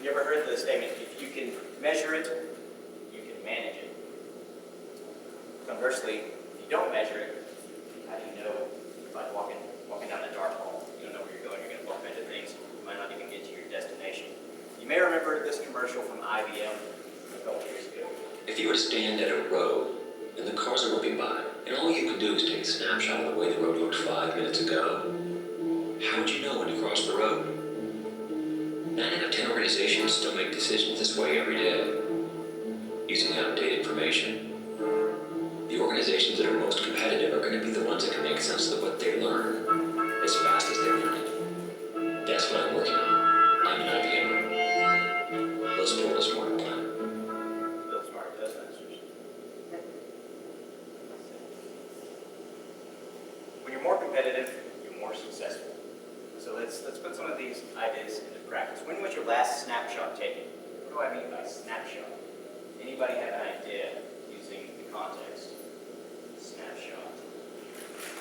You ever heard the statement, if you can measure it, you can manage it? Conversely, if you don't measure it, how do you know? It's like walking down a dark hall. You don't know where you're going, you're going to bump into things. You might not even get to your destination. You may remember this commercial from IBM a couple years ago. If you were to stand at a road and the cars are whipping by, and all you could do is take a snapshot of the way the road looked 5 minutes ago, how would you know when to cross the road? 9 out of 10 organizations still make decisions this way every day, using outdated information. The organizations that are most competitive are going to be the ones that can make sense of what they learn as fast as they learn it. That's what I'm working on. I'm an IBMer. Let's build a smarter planet. Build smarter Toastmasters. When you're more competitive, you're more successful. So let's put some of these ideas into practice. When was your last snapshot taken? What do I mean by snapshot? Anybody have an idea using the context? Snapshot.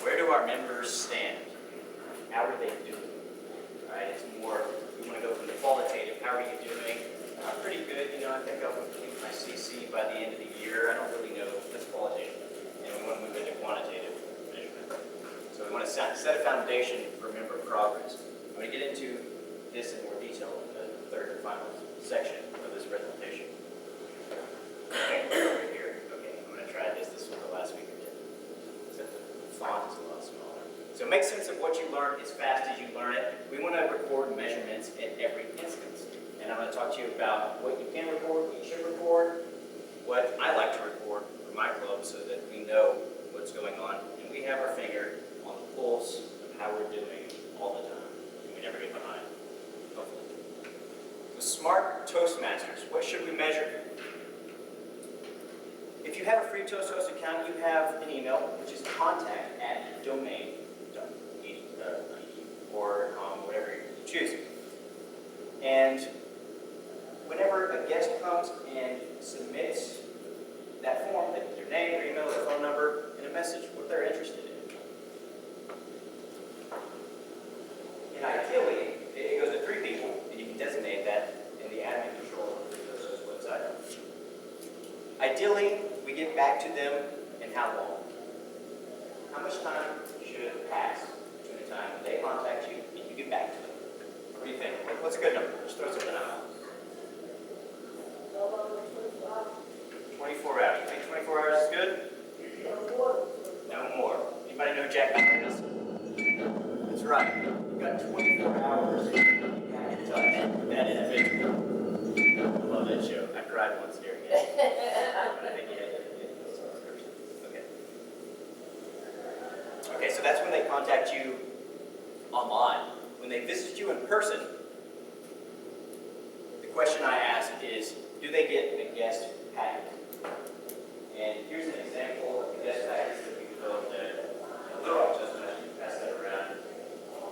Where do our members stand? How are they doing? Right? It's more, we want to go from the qualitative, how are you doing? Pretty good, you know, I think I'll complete my CC by the end of the year. I don't really know, that's qualitative. And we want to move into quantitative measurement. So we want to set a foundation for member progress. I'm going to get into this in more detail in the third and final section of this presentation. Over here. Okay, I'm going to try this. This was the last week or two. Except the font is a lot smaller. So make sense of what you learn as fast as you learn it. We want to record measurements at every instance. And I'm going to talk to you about what you can record, what you should record, what I like to record for my club so that we know what's going on. And we have our finger on the pulse of how we're doing all the time. And we never get behind, hopefully. The smart Toastmasters, what should we measure? If you have a free Toast account, you have an email, which is contact@domain.edu or whatever you choose. And whenever a guest comes and submits that form, they put their name, their email, their phone number, and a message, what they're interested in. And ideally, it goes to 3 people, and you can designate that in the admin control of the Toast website. Ideally, we get back to them in how long? How much time should pass between the time they contact you and you get back to them? What do you think? What's a good number? Just throw something out. 24 hours. You think 24 hours is good? No more. Anybody know Jack Nicholson is? That's right. You've got 24 hours to get in touch with that individual. I love that show. I cried once during it. But I think you had it. Okay. Okay, so that's when they contact you online. When they visit you in person, the question I ask is, do they get a guest packet? And here's an example of the guest packets that we developed at Little Rock Toastmasters. You can pass that around.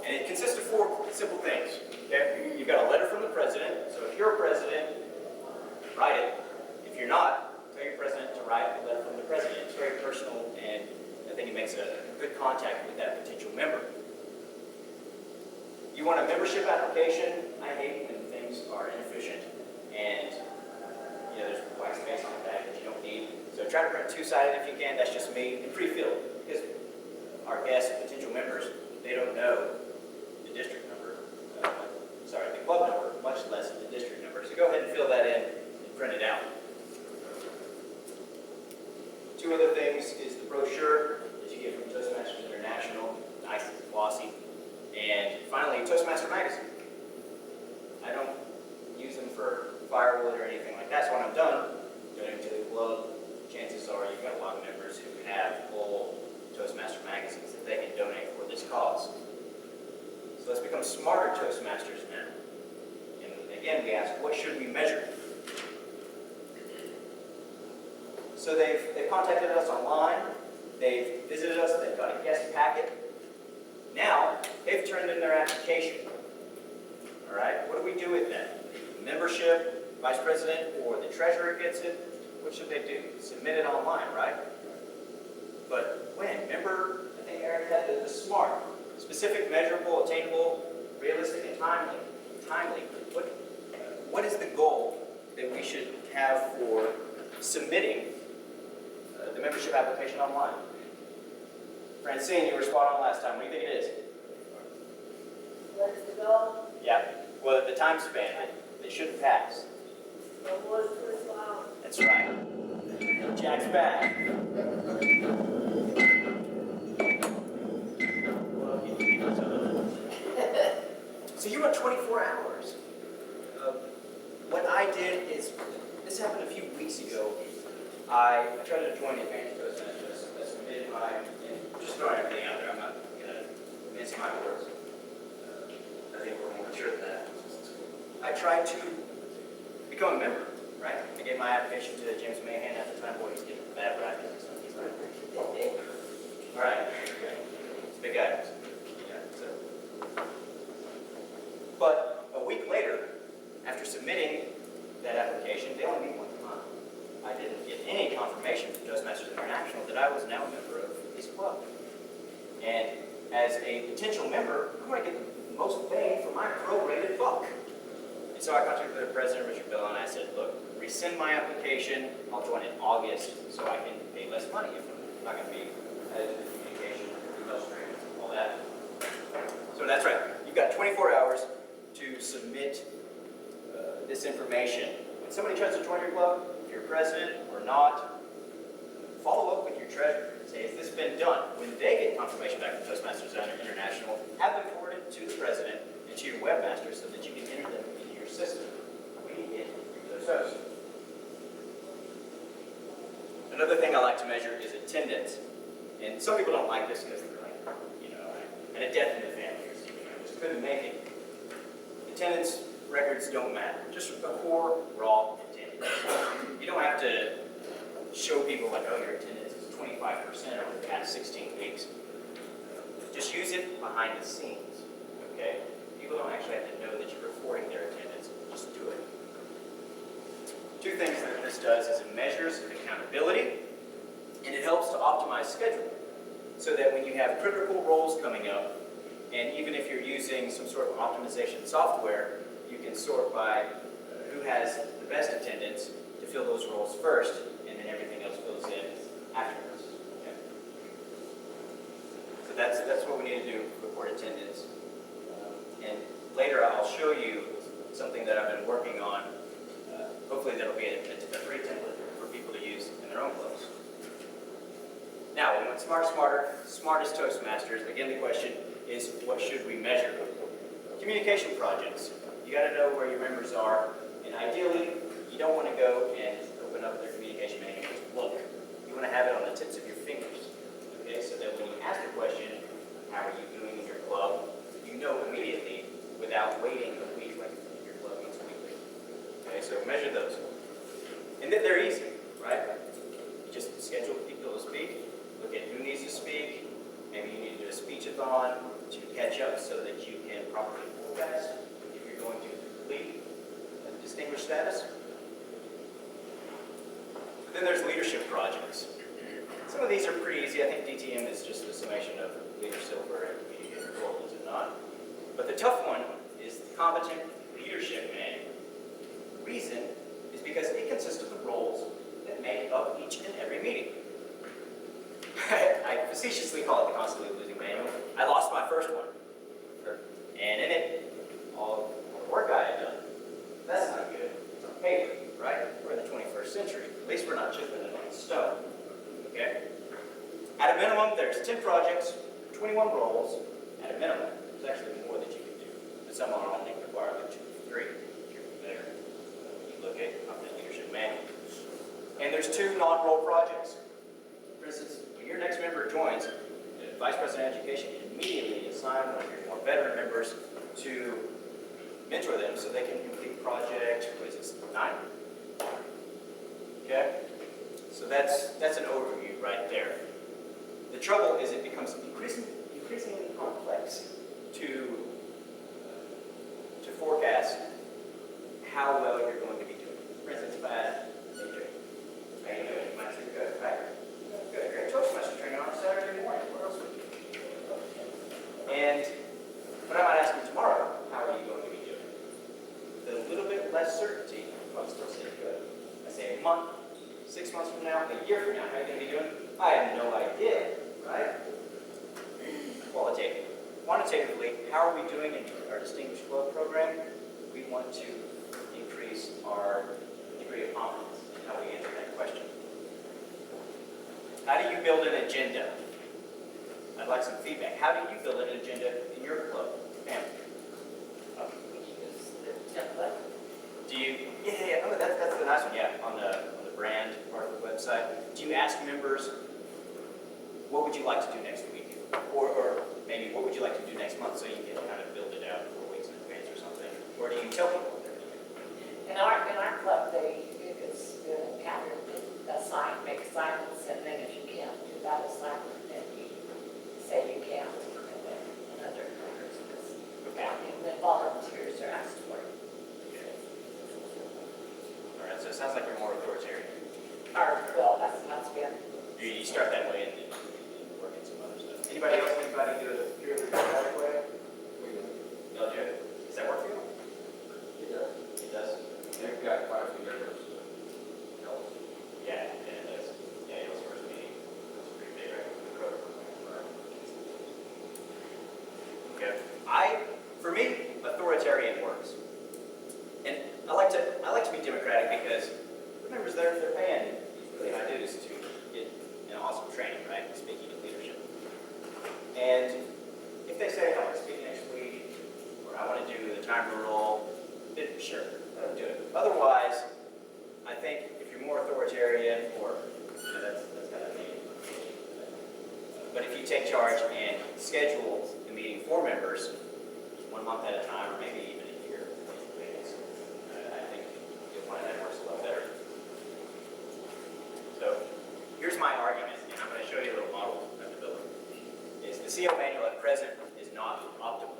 And it consists of 4 simple things. Okay? You've got a letter from the president. So if you're a president, write it. If you're not, tell your president to write a letter from the president. It's very personal, and I think it makes a good contact with that potential member. You want a membership application? I hate when things are inefficient and there's white space on the back that you don't need. So try to print 2-sided if you can. That's just me. And pre-filled, because our guests, potential members, they don't know the district number. The club number, much less the district number. So go ahead and fill that in and print it out. 2 other things is the brochure that you get from Toastmasters International, nice and glossy. And finally, Toastmaster Magazine. I don't use them for firewood or anything like that, so when I'm done donating to the club, chances are you've got a lot of members who have old Toastmaster magazines that they can donate for this cause. So let's become smarter Toastmasters now. And again, we ask, what should we measure? So they've contacted us online, they've visited us, they've got a guest packet. Now, they've turned in their application. All right, what do we do with that? Membership, vice president, or the treasurer gets it. What should they do? Submit it online, right? But when? Remember, I think Aaron had the SMART. Specific, measurable, attainable, realistic, and timely. Timely. What is the goal that we should have for submitting the membership application online? Francine, you were spot on last time. What do you think it is? What is the goal? Yeah. Well, the time span. They shouldn't pass. No more than 24 hours. That's right. Jack's back. So you went 24 hours. What I did is, this happened a few weeks ago. I tried to join Advanced Toastmasters. I submitted my, and just throwing everything out there. I'm not going to mince my words. I think we're more mature than that. I tried to become a member, right? I gave my application to James Mahan at the time. Boy, he's getting bad rap. He's like, all right. It's a big guy. Yeah, so. But a week later, after submitting that application, they only meet one time. I didn't get any confirmation from Toastmasters International that I was now a member of this club. And as a potential member, I want to get the most bang for my prorated buck. And so I contacted the president, Richard Bill, and I said, look, rescind my application. I'll join in August so I can pay less money if I'm not going to be added to the communication, email stream, all that. So that's right. You've got 24 hours to submit this information. When somebody tries to join your club, if you're president or not, follow up with your treasurer. Say, has this been done? When they get confirmation back from Toastmasters International, have them forward it to the president and to your webmaster so that you can enter them into your system. We need to get those hosts. Another thing I like to measure is attendance. And some people don't like this because they're like, you know, I had a death in the family or something. I just couldn't make it. Attendance records don't matter. Just a core, raw attendance. You don't have to show people like, oh, your attendance is 25% over the past 16 weeks. Just use it behind the scenes, okay? People don't actually have to know that you're reporting their attendance. Just do it. Two things that this does is it measures accountability, and it helps to optimize scheduling so that when you have critical roles coming up, and even if you're using some sort of optimization software, you can sort by who has the best attendance to fill those roles first, and then everything else fills in afterwards. Okay? So that's what we need to do, report attendance. And later I'll show you something that I've been working on. Hopefully that'll be a free template for people to use in their own clubs. Now, we went smarter, smartest Toastmasters. Again, the question is, what should we measure? Communication projects. You got to know where your members are, and ideally, you don't want to go and open up their communication manual and just look. You want to have it on the tips of your fingers, okay? So that when you ask the question, how are you doing in your club, you know immediately without waiting a week like your club meets weekly. Okay, so measure those. And then they're easy, right? You just schedule people to speak, look at who needs to speak. Maybe you need to do a speech-a-thon to catch up so that you can properly forecast if you're going to complete a distinguished status. But then there's leadership projects. Some of these are pretty easy. I think DTM is just a summation of leader silver and communicator gold, is it not? But the tough one is the competent leadership manual. The reason is because it consists of the roles that make up each and every meeting. I facetiously call it the constantly losing manual. I lost my first one. And in it, all the work I had done. That's not good. It's on paper, right? We're in the 21st century. At least we're not chipping it on stone. Okay? At a minimum, there's 10 projects, 21 roles. At a minimum, there's actually more that you can do. But some are only require like 2 or 3. If you're there, you look at the leadership manual. And there's 2 non-role projects. For instance, when your next member joins, the Vice President of Education can immediately assign one of your more veteran members to mentor them so they can complete project, what is this, 9? Okay? So that's an overview right there. The trouble is it becomes increasingly complex to forecast how well you're going to be doing. For instance, if I asked, how you doing? My trip good, right? Good, great. Toastmaster training on Saturday morning. Where else would you be? And when I might ask you tomorrow, how are you going to be doing? With a little bit less certainty, I'm still saying good. I say a month, 6 months from now, a year from now, how are you going to be doing? I have no idea, right? Qualitative. Quantitatively, how are we doing in our Distinguished Flow program? We want to increase our degree of confidence in how we answer that question. How do you build an agenda? I'd like some feedback. How do you build an agenda in your club, family? We use the template. Do you? Yeah. Oh, that's the nice one. Yeah, on the brand part of the website. Do you ask members, what would you like to do next week, or maybe what would you like to do next month, so you can kind of build it out 4 weeks in advance or something? Or do you tell people what they're doing? In our club, it's calendar, make assignments, and then if you can't do that assignment, then you say you can't, and then another person is, and then volunteers are asked for it. All right. So it sounds like you're more authoritarian. Well, that's been. You start that way and then work in some other stuff. Anybody else? Anybody do it purely democratic way? Y'all do it. Does that work for you? It does. It does. They've got quite a few members. Yeah, it does. Yeah, y'all's first meeting was pretty big, right? Okay. For me, authoritarian works. And I like to be democratic because the members they're paying these really high dues to get an awesome training, right? Speaking of leadership. And if they say, I want to speak next week, or I want to do the time rule, then sure, let them do it. Otherwise, I think if you're more authoritarian, or that's kind of neat. But if you take charge and schedule the meeting for members 1 month at a time, or maybe even a year, I think you'll find that works a lot better. So here's my argument, and I'm going to show you a little model of the building. Is the CO manual at present is not optimal.